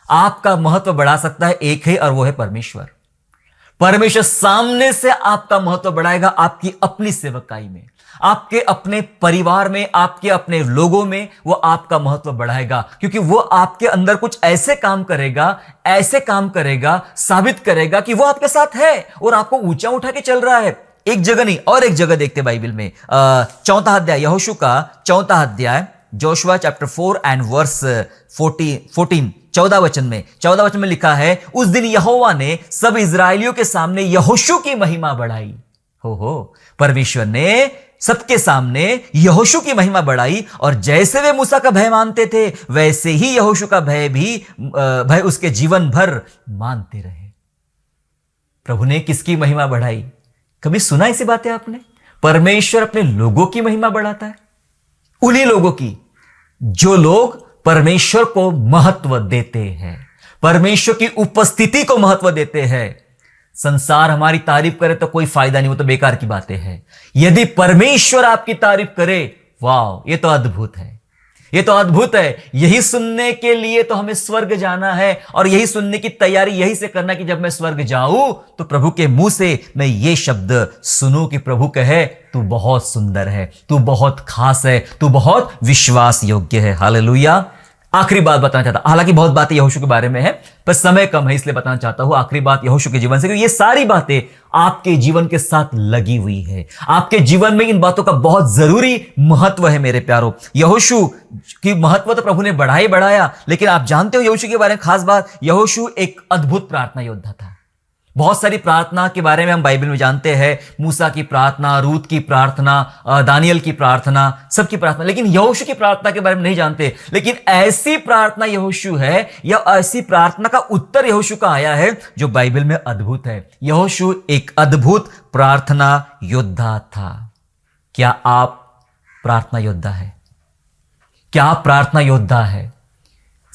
आपका महत्व बढ़ा सकता है एक ही, और वो है परमेश्वर। परमेश्वर सामने से आपका महत्व बढ़ाएगा, आपकी अपनी सेवकाई में, आपके अपने परिवार में, आपके अपने लोगों में वो आपका महत्व बढ़ाएगा, क्योंकि वो आपके अंदर कुछ ऐसे काम करेगा, साबित करेगा कि वो आपके साथ है और आपको ऊंचा उठा के चल रहा है। एक जगह नहीं, और एक जगह देखते बाइबल में, 4 अध्याय, यहोशू का 4 अध्याय, जोशुआ चैप्टर 4 एंड वर्स 14, 14 वचन में लिखा है, उस दिन यहोवा ने सब इस्राएलियों के सामने यहोशू की महिमा बढ़ाई। हो परमेश्वर ने सबके सामने यहोशू की महिमा बढ़ाई, और जैसे वे मूसा का भय मानते थे, वैसे ही यहोशू का भय उसके जीवन भर मानते रहे। प्रभु ने किसकी महिमा बढ़ाई? कभी सुना ऐसी बातें आपने? परमेश्वर अपने लोगों की महिमा बढ़ाता है, उन्हीं लोगों की जो लोग परमेश्वर को महत्व देते हैं, परमेश्वर की उपस्थिति को महत्व देते हैं। संसार हमारी तारीफ करे तो कोई फायदा नहीं, वो तो बेकार की बातें हैं। यदि परमेश्वर आपकी तारीफ करे, वाह, ये तो अद्भुत है, ये तो अद्भुत है। यही सुनने के लिए तो हमें स्वर्ग जाना है, और यही सुनने की तैयारी यही से करना कि जब मैं स्वर्ग जाऊं तो प्रभु के मुंह से मैं ये शब्द सुनूं कि प्रभु कहे, तू बहुत सुंदर है, तू बहुत खास है, तू बहुत विश्वास योग्य है। हालेलुया। आखिरी बात बताना चाहता, हालांकि बहुत बातें यहोशू के बारे में है, पर समय कम है इसलिए बताना चाहता हूं आखिरी बात यहोशू के जीवन से, क्योंकि ये सारी बातें आपके जीवन के साथ लगी हुई है। आपके जीवन में इन बातों का बहुत जरूरी महत्व है मेरे प्यारो। यहोशू की महत्व तो प्रभु ने बढ़ाया, लेकिन आप जानते हो यहोशू के बारे में खास बात, यहोशू एक अद्भुत प्रार्थना योद्धा था। बहुत सारी प्रार्थना के बारे में हम बाइबल में जानते हैं, मूसा की प्रार्थना, रूत की प्रार्थना, दानियल की प्रार्थना, सबकी प्रार्थना, लेकिन यहोशू की प्रार्थना के बारे में नहीं जानते। लेकिन ऐसी प्रार्थना यहोशू है, या ऐसी प्रार्थना का उत्तर यहोशू का आया है जो बाइबल में अद्भुत है। यहोशू एक अद्भुत प्रार्थना योद्धा था। क्या आप प्रार्थना योद्धा है? क्या आप प्रार्थना योद्धा है?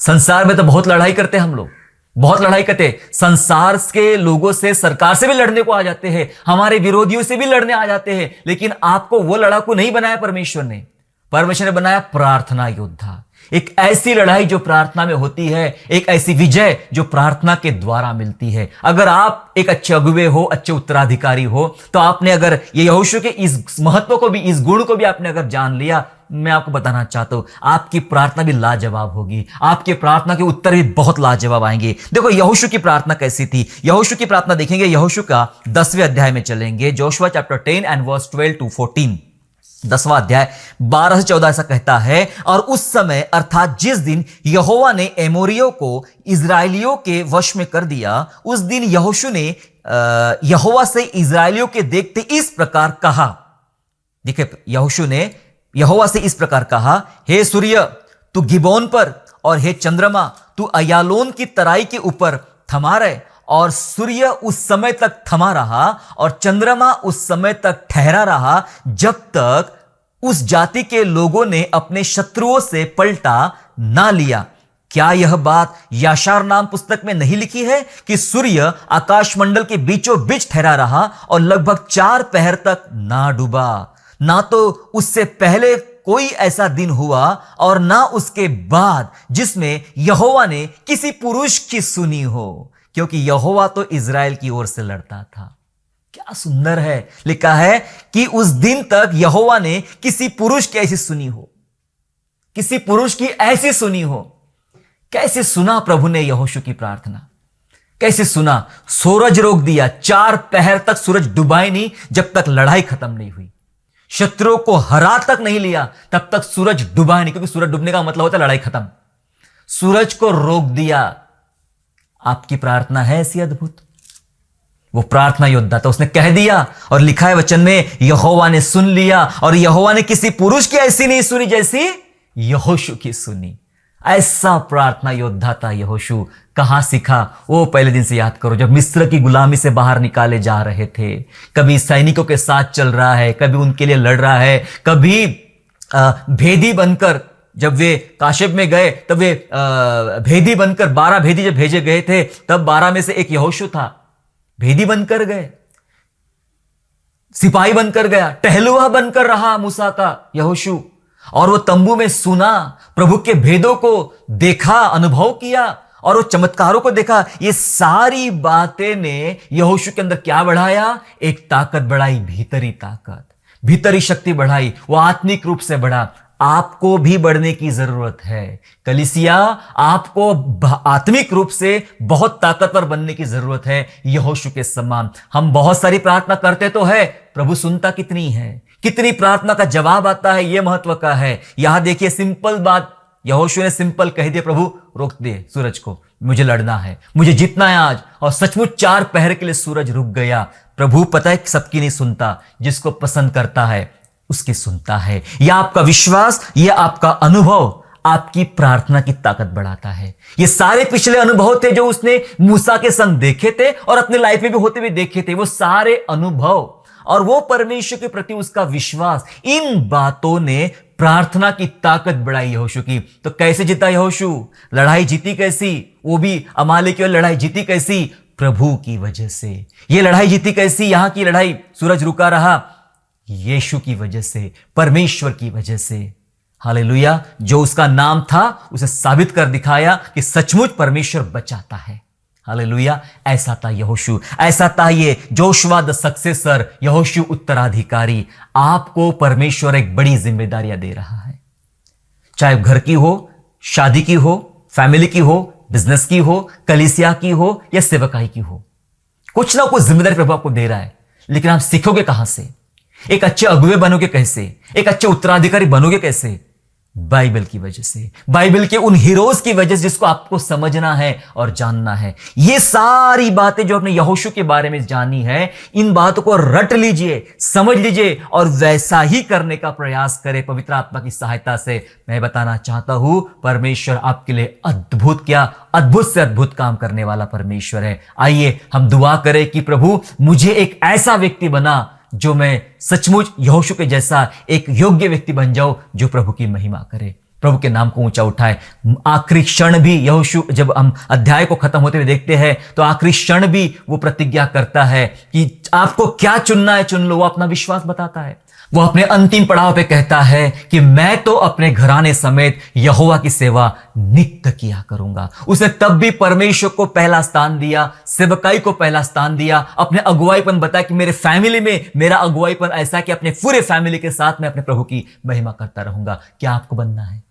संसार में तो बहुत लड़ाई करते हैं हम लोग, बहुत लड़ाई करते हैं। संसार के लोगों से, सरकार से भी लड़ने को आ जाते हैं, हमारे विरोधियों से भी लड़ने आ जाते हैं, लेकिन आपको वो लड़ाकू नहीं बनाया परमेश्वर ने। परमेश्वर ने बनाया प्रार्थना योद्धा। एक ऐसी लड़ाई जो प्रार्थना में होती है, एक ऐसी विजय जो प्रार्थना के द्वारा मिलती है। अगर आप एक अच्छे अगुवे हो, अच्छे उत्तराधिकारी हो, तो आपने अगर ये यहोशू के इस महत्व को भी, इस गुण को भी आपने अगर जान लिया, मैं आपको बताना चाहता हूं, आपकी प्रार्थना भी लाजवाब होगी, आपके प्रार्थना के उत्तर भी बहुत लाजवाब आएंगे। देखो यहोशू की प्रार्थना कैसी थी। यहोशू की प्रार्थना देखेंगे, यहोशू का 10वें अध्याय में चलेंगे, Joshua chapter 10 and verse 12 to 14। 10वां अध्याय 12 से 14 ऐसा कहता है, और उस समय अर्थात जिस दिन यहोवा ने एमोरियों को इजराइलियों के वश में कर दिया, उस दिन यहोशू ने यहोवा से इजराइलियों के देखते इस प्रकार कहा। देखिए, यहोशू ने यहोवा से इस प्रकार कहा, हे सूर्य तू गिबोन पर, और हे चंद्रमा तू अयालोन की तराई के ऊपर थमा रहे। और सूर्य उस समय तक थमा रहा और चंद्रमा उस समय तक ठहरा रहा, जब तक उस जाति के लोगों ने अपने शत्रुओं से पलटा ना लिया। क्या यह बात याशार नाम पुस्तक में नहीं लिखी है कि सूर्य आकाशमंडल के बीचों बीच ठहरा रहा और लगभग 4 पहर तक ना डूबा? ना तो उससे पहले कोई ऐसा दिन हुआ और ना उसके बाद जिसमें यहोवा ने किसी पुरुष की सुनी हो, क्योंकि यहोवा तो इज़राइल की ओर से लड़ता था। क्या सुंदर है, लिखा है कि उस दिन तक यहोवा ने किसी पुरुष की ऐसी सुनी हो, किसी पुरुष की ऐसी सुनी हो। कैसे सुना प्रभु ने यहोशू की प्रार्थना, कैसे सुना? सूरज रोक दिया, 4 पहर तक सूरज डूबा ही नहीं जब तक लड़ाई खत्म नहीं हुई। शत्रुओं को हरा तक नहीं लिया तब तक सूरज डूबा नहीं, क्योंकि सूरज डूबने का मतलब होता है लड़ाई खत्म। सूरज को रोक दिया। आपकी प्रार्थना है ऐसी अद्भुत? वो प्रार्थना योद्धा था, उसने कह दिया, और लिखा है वचन में, यहोवा ने सुन लिया, और यहोवा ने किसी पुरुष की ऐसी नहीं सुनी जैसी यहोशू की सुनी। ऐसा प्रार्थना योद्धा था यहोशू। कहां सीखा? वो पहले दिन से याद करो, जब मिस्र की गुलामी से बाहर निकाले जा रहे थे। कभी सैनिकों के साथ चल रहा है, कभी उनके लिए लड़ रहा है, कभी भेदी बनकर, जब वे काशिब में गए तब वे भेदी बनकर, 12 भेदी जब भेजे गए थे तब 12 में से एक यहोशू था। भेदी बनकर गए, सिपाही बनकर गया, टहलुआ बनकर रहा मूसा का यहोशू, और वो तंबू में सुना, प्रभु के भेदों को देखा, अनुभव किया, और वो चमत्कारों को देखा। ये सारी बातें ने यहोशू के अंदर क्या बढ़ाया? एक ताकत बढ़ाई, भीतरी ताकत, भीतरी शक्ति बढ़ाई। वो आत्मिक रूप से बढ़ा। आपको भी बढ़ने की जरूरत है कलीसिया, आपको आत्मिक रूप से बहुत ताकतवर बनने की जरूरत है यहोशू के समान। हम बहुत सारी प्रार्थना करते तो है, प्रभु सुनता कितनी है, कितनी प्रार्थना का जवाब आता है, यह महत्व का है। यहां देखिए, सिंपल बात यहोशू ने सिंपल कह दिया, प्रभु रोक दे सूरज को, मुझे लड़ना है, मुझे जीतना है आज। और सचमुच 4 पहर के लिए सूरज रुक गया। प्रभु पता है सबकी नहीं सुनता, जिसको पसंद करता है उसकी सुनता है। यह आपका विश्वास, यह आपका अनुभव आपकी प्रार्थना की ताकत बढ़ाता है। ये सारे पिछले अनुभव थे जो उसने मूसा के संग देखे थे और अपने लाइफ में भी होते हुए देखे थे। वो सारे अनुभव और वो परमेश्वर के प्रति उसका विश्वास, इन बातों ने प्रार्थना की ताकत बढ़ाई यहोशू की। तो कैसे जीता यहोशू? लड़ाई जीती कैसी? वो भी अमालेक की लड़ाई जीती कैसी? प्रभु की वजह से। ये लड़ाई जीती कैसी? यहां की लड़ाई सूरज रुका रहा यीशु की वजह से, परमेश्वर की वजह से। हालेलुया। जो उसका नाम था उसे साबित कर दिखाया कि सचमुच परमेश्वर बचाता है। हालेलुया। ऐसा था यहोशू, ऐसा था ये जोशुआ द सक्सेसर, यहोशू उत्तराधिकारी। आपको परमेश्वर एक बड़ी जिम्मेदारियां दे रहा है, चाहे घर की हो, शादी की हो, फैमिली की हो, बिजनेस की हो, कलीसिया की हो या सेवकाई की हो। कुछ ना कुछ जिम्मेदारी प्रभु आपको दे रहा है, लेकिन आप सीखोगे कहां से? एक अच्छे अगुवे बनोगे कैसे? एक अच्छे उत्तराधिकारी बनोगे कैसे? बाइबल की वजह से, बाइबल के उन हीरोज की वजह से जिसको आपको समझना है और जानना है। ये सारी बातें जो आपने यहोशू के बारे में जानी है, इन बातों को रट लीजिए, समझ लीजिए और वैसा ही करने का प्रयास करें पवित्र आत्मा की सहायता से। मैं बताना चाहता हूं, परमेश्वर आपके लिए अद्भुत, क्या अद्भुत से अद्भुत काम करने वाला परमेश्वर है। आइए हम दुआ करें कि प्रभु मुझे एक ऐसा व्यक्ति बना जो मैं सचमुच यहोशू के जैसा एक योग्य व्यक्ति बन जाऊं जो प्रभु की महिमा करे, प्रभु के नाम को ऊंचा उठाए। आखिरी क्षण भी यहोशू, जब हम अध्याय को खत्म होते हुए देखते हैं तो आखिरी क्षण भी वो प्रतिज्ञा करता है कि आपको क्या चुनना है चुन लो। वो अपना विश्वास बताता है, वो अपने अंतिम पड़ाव पे कहता है कि मैं तो अपने घराने समेत यहोवा की सेवा नित्य किया करूंगा। उसने तब भी परमेश्वर को पहला स्थान दिया, सेवकाई को पहला स्थान दिया, अपने अगुवाईपन बताया कि मेरे फैमिली में मेरा अगुवाईपन ऐसा कि अपने पूरे फैमिली के साथ मैं अपने प्रभु की महिमा करता रहूंगा। क्या आपको बनना है?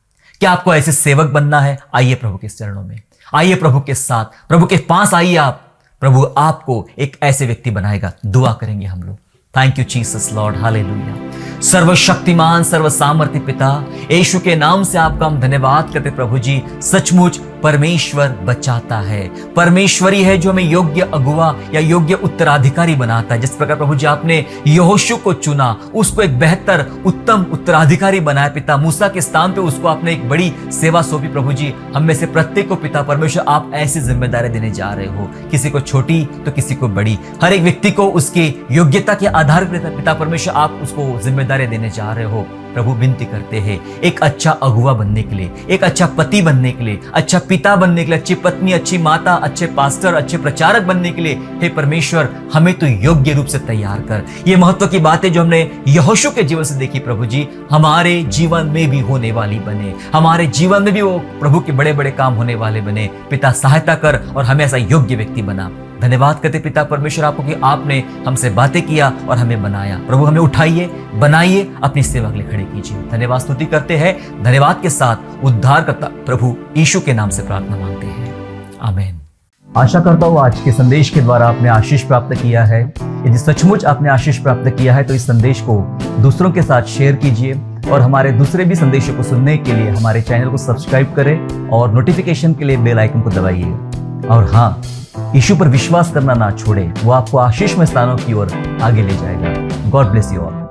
क्या आपको ऐसे सेवक बनना है? आइए प्रभु के चरणों में, आइए प्रभु के साथ, प्रभु के पास आइए आप। प्रभु आपको एक ऐसे व्यक्ति बनाएगा। दुआ करेंगे हम लोग। Thank you Jesus Lord, hallelujah. सर्वशक्तिमान सर्व सामर्थ्य पिता, यीशु के नाम से आपका हम धन्यवाद करते प्रभु जी। सचमुच परमेश्वर बचाता है, परमेश्वरी है जो हमें योग्य अगुवा या योग्य उत्तराधिकारी बनाता है। जिस प्रकार प्रभु जी आपने यहोशू को चुना, उसको एक बेहतर उत्तम उत्तराधिकारी बनाया पिता, मूसा के स्थान पे उसको आपने एक बड़ी सेवा सौंपी प्रभु जी। हम में से प्रत्येक को पिता परमेश्वर आप ऐसी जिम्मेदारी देने जा रहे हो, किसी को छोटी तो किसी को बड़ी, हर एक व्यक्ति को उसकी योग्यता के आधार पर पिता परमेश्वर आप उसको जिम्मेदारी देने जा रहे हो। प्रभु विनती करते हैं एक अच्छा अगुवा बनने के लिए, एक अच्छा पति बनने के लिए, अच्छा पिता बनने के लिए, अच्छी पत्नी, अच्छी माता, अच्छे पास्टर, अच्छे प्रचारक बनने के लिए हे परमेश्वर हमें तो योग्य रूप से तैयार कर। ये महत्व की बातें जो हमने यहोशू के जीवन से देखी प्रभु जी, हमारे जीवन में भी होने वाली बने, हमारे जीवन में भी वो प्रभु के बड़े बड़े काम होने वाले बने। पिता सहायता कर और हमें ऐसा योग्य व्यक्ति बना। धन्यवाद करते पिता परमेश्वर आपको कि आपने हमसे बातें किया और हमें बनाया। प्रभु हमें उठाइए, बनाइए, अपनी सेवा के लिए खड़े कीजिए। धन्यवाद स्तुति करते हैं, धन्यवाद के साथ उद्धारकर्ता प्रभु यीशु के नाम से प्रार्थना मांगते हैं, आमीन। आशा करता हूँ आज के संदेश के द्वारा आपने आशीष प्राप्त किया है। यदि सचमुच आपने आशीष प्राप्त किया है तो इस संदेश को दूसरों के साथ शेयर कीजिए और हमारे दूसरे भी संदेशों को सुनने के लिए हमारे चैनल को सब्सक्राइब करें और नोटिफिकेशन के लिए बेल आइकन को दबाइए। और हाँ, यीशु पर विश्वास करना ना छोड़े, वो आपको आशीषमय स्थानों की ओर आगे ले जाएगा। God bless you all.